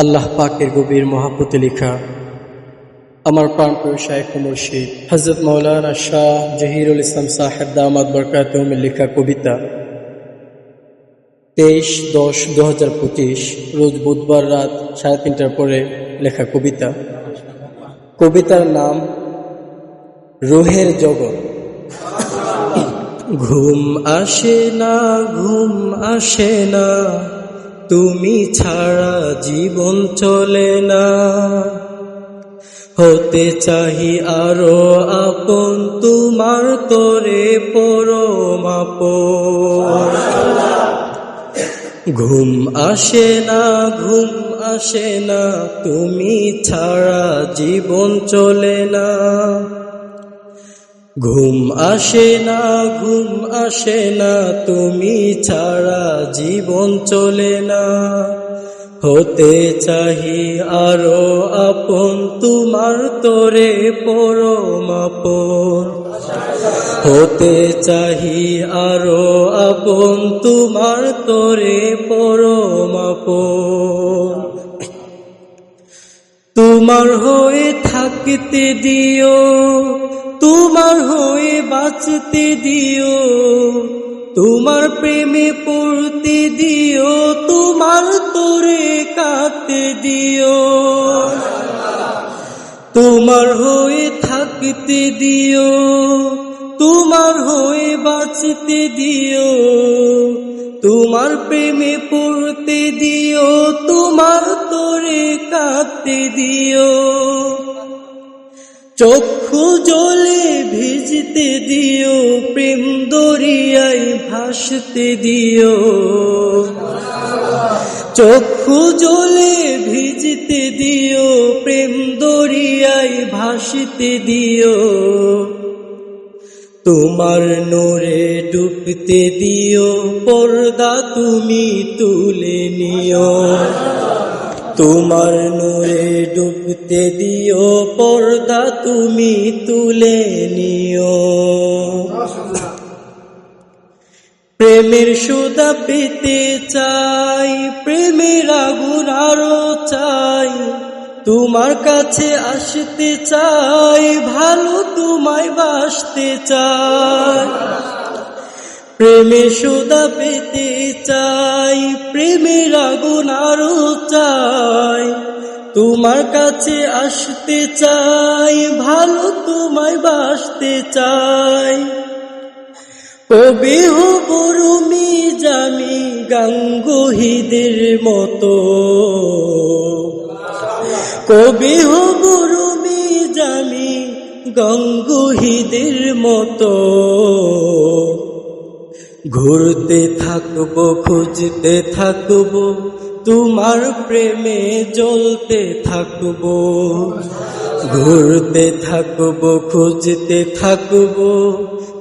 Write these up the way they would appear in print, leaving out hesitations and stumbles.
আল্লাহ পাকের গভীর মহাব্বতে লেখা আমার প্রাণপ্রিয় শায়েখ ও মুর্শিদ হযরত মাওলানা শাহ জহিরুল ইসলাম সাহেব দামাত বরকাতুহুমের লেখা কবিতা 23-10-2025 রোজ বুধবার রাত 3:30টার পরে লেখা কবিতা। কবিতার নাম রুহের জগৎ। ঘুম আসে না, ঘুম আসে না, তুমি ছাড়া জীবন চলে না। হতে চাহি আরো আপন, তোমার তরে পরম আপন। ঘুম আসে না, ঘুম আসে না, তুমি ছাড়া জীবন চলে না। ঘুম আসে না, ঘুম আসে না, তুমি ছাড়া জীবন চলে না। হতে চাহি আরো আপন, তোমার তরে পরম আপন। হতে চাহি আরো আপন, তোমার তরে পরম আপন। তোমার হয়ে থাকতে দিও, তোমার হয়ে বাঁচতে দিও, তোমার প্রেমে পড়তে দিও, তোমার তরে কাঁদতে দিও। তোমার হয়ে থাকতে দিও, তোমার হয়ে বাঁচতে দিও, তোমার প্রেমে পড়তে দিও, তোমার তরে কাঁদতে দিও। চক্ষু জলে ভিজতে দিও, প্রেম দরিয়ায় ভাসতে দিও। চক্ষু জলে ভিজতে দিও, প্রেম দরিয়ায় ভাসতে দিও। তোমার নূরে ডুবতে দিও, পর্দা তুমি তুলে নিও। তোমার নূরে ডুবতে দিও, পর্দা তুমি তুলে নিও। প্রেমের সুধা পেতে চাই, প্রেমের আগুন আরো চাই, তোমার কাছে আসতে চাই, ভালো তোমায় বাসতে চাই। প্রেমের সুধা পেতে চাই, প্রেমের আগুন আরো চাই, তোমার কাছে আসতে চাই, ভালো তোমায় বাসতে চাই। কবি হব রুমি জামি গাঙ্গুহিদের মতো, কবি হব রুমি জামি গাঙ্গুহিদের মতো। ঘুরতে থাকবো, খুঁজতে থাকবো, তোমার প্রেমে জ্বলতে থাকবো। ঘুরতে থাকবো, খুঁজতে থাকবো,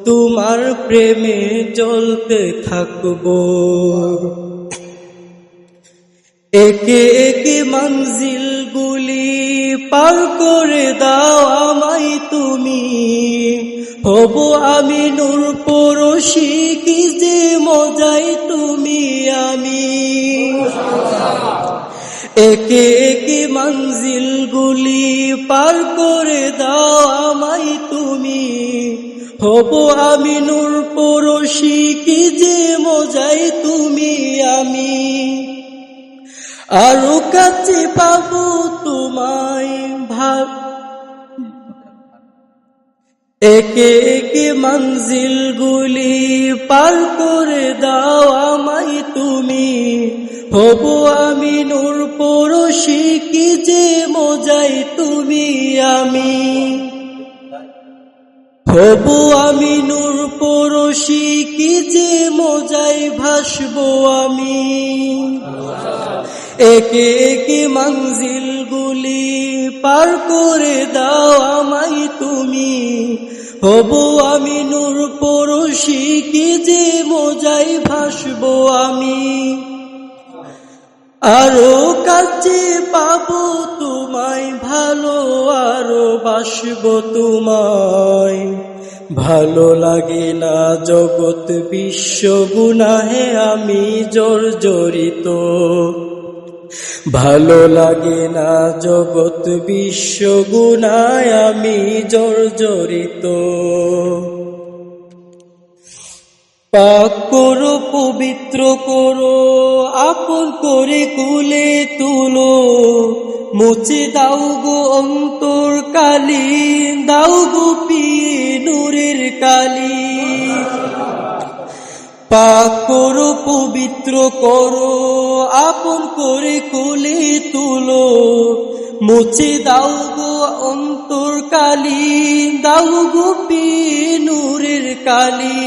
তোমার প্রেমে জ্বলতে থাকবো। একে একে মঞ্জিলগুলি পার করে দাও আমায় তুমি, হব আমি নূর পরশি, কি যে মজাই তুমি আমি। একে একে মঞ্জিলগুলি পার করে দাও আমায় তুমি, হব আমি নূর পরশি, কি যে মজাই তুমি আমি। আরো কাছে পাবো তোমায় একে একে মঞ্জিলগুলি পার করে দাও আমায় তুমি, হব আমি নূর পরশি, কি যে মজাই তুমি আমি। হব আমি নূর পরশি, কি যে মজাই ভাসবো আমি। একে একে মঞ্জিলগুলি পার করে দাও আমায় তুমি, হব আমি নূর পরশি, কি যে মজাই ভাসবো আমি। আরো কাছে পাবো তোমায় ভালো, আরো বাসবো তোমায় ভালো। লাগে না জগৎ বিশ্ব গুনাহে আমি জর্জরিত, ভালো লাগে না জগৎ বিশ্ব গুনায় আমি জর্জরিত। পাক করো পবিত্র করো আপন করে কুলে তুলো, মুছে দাও গো অন্তর কালি, দাও গো পিয়ে নূরের কালি। পাক করো পবিত্র করো আপন করে কোলে তুলো, মুছে দাও গো অন্তর কালি, দাও গো পিয়ে নূরের কালি।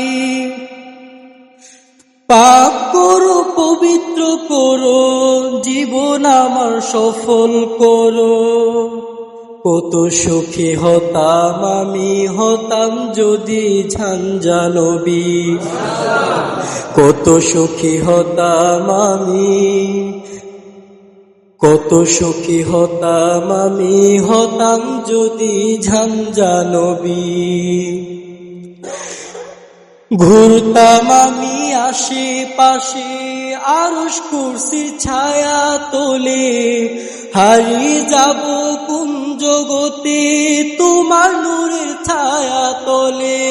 পাক করো পবিত্র করো জীবন আমার সফল করো। কত সুখী হতাম আমি হতাম যদি ঝাঞ্ঝা নবী, কত সুখী হতাম আমি, কত সুখী হতাম আমি হতাম যদি ঝাঞ্ঝা নবী। ঘুরতাম আমি আশেপাশে আরশ কুরসির ছায়া তোলে, হারিয়ে যাব কোন জগতে তোমার নূরের ছায়া তোলে।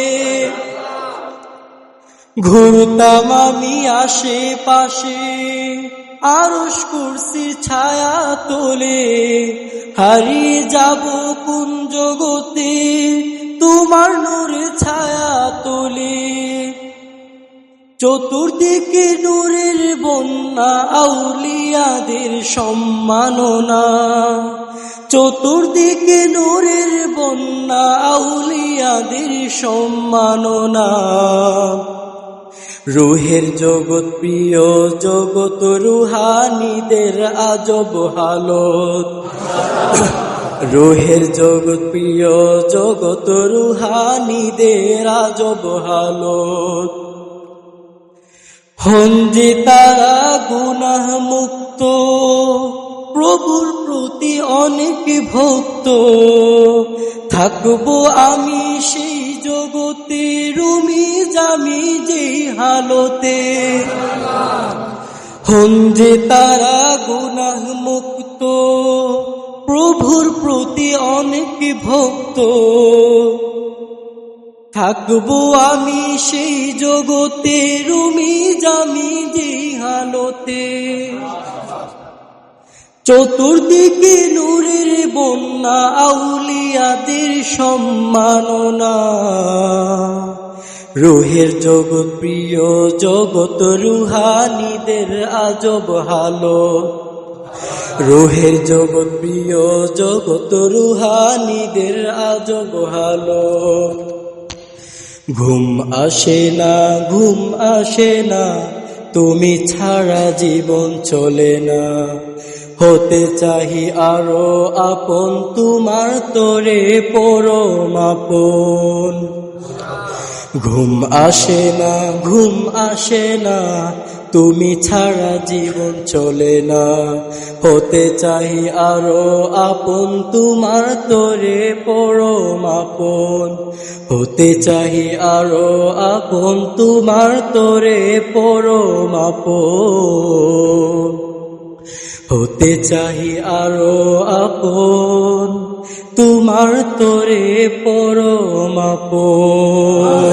ঘুরতাম আমি আশেপাশে আরশ কুরসির ছায়া তোলে, হারিয়ে যাব কোন জগতে তোমার নূরের ছায়া তোলে। চতুর্দিকে নূরের বন্যা আউলিয়াদের সম্মাননা, চতুর্দিকে নূরের বন্যা আউলিয়াদের সম্মাননা। রুহের জগৎ প্রিয় জগৎ রুহানীদের আজব হালত, রুহের জগৎ প্রিয় জগৎ রুহানীদের আজব হালত। হন যে তারা গুনাহ মুক্ত প্রভুর প্রতি অনেক ভক্ত, থাকবো আমি সেই জগতে রুমি জামি যেই হালতে। হন যে তারা গুনাহ মুক্ত প্রভুর প্রতি অনেক ভক্ত, থাকবো আমি সেই জগতে রুমি জামি যেই হালতে। চতুর্দিকে নূরের বন্যা আউলিয়াদের সম্মাননা, রুহের জগৎ প্রিয় জগৎ রুহানীদের আজব হালত, রুহের জগৎ প্রিয় জগৎ রুহানীদের আজব হালত। ঘুম আসে না ঘুম আসে না তুমি ছাড়া জীবন চলে না, হতে চাহি আরো আপন তোমার তোরে পরম আপন। ঘুম আসে না ঘুম আসে না তুমি ছাড়া জীবন চলে না, হতে চাহি আরো আপন তোমার তোরে পরম আপন। হতে চাহি আরো আপন তোমার তোরে পরম আপন। হতে চাহি আরো আপন তোমার তোরে পরম আপন।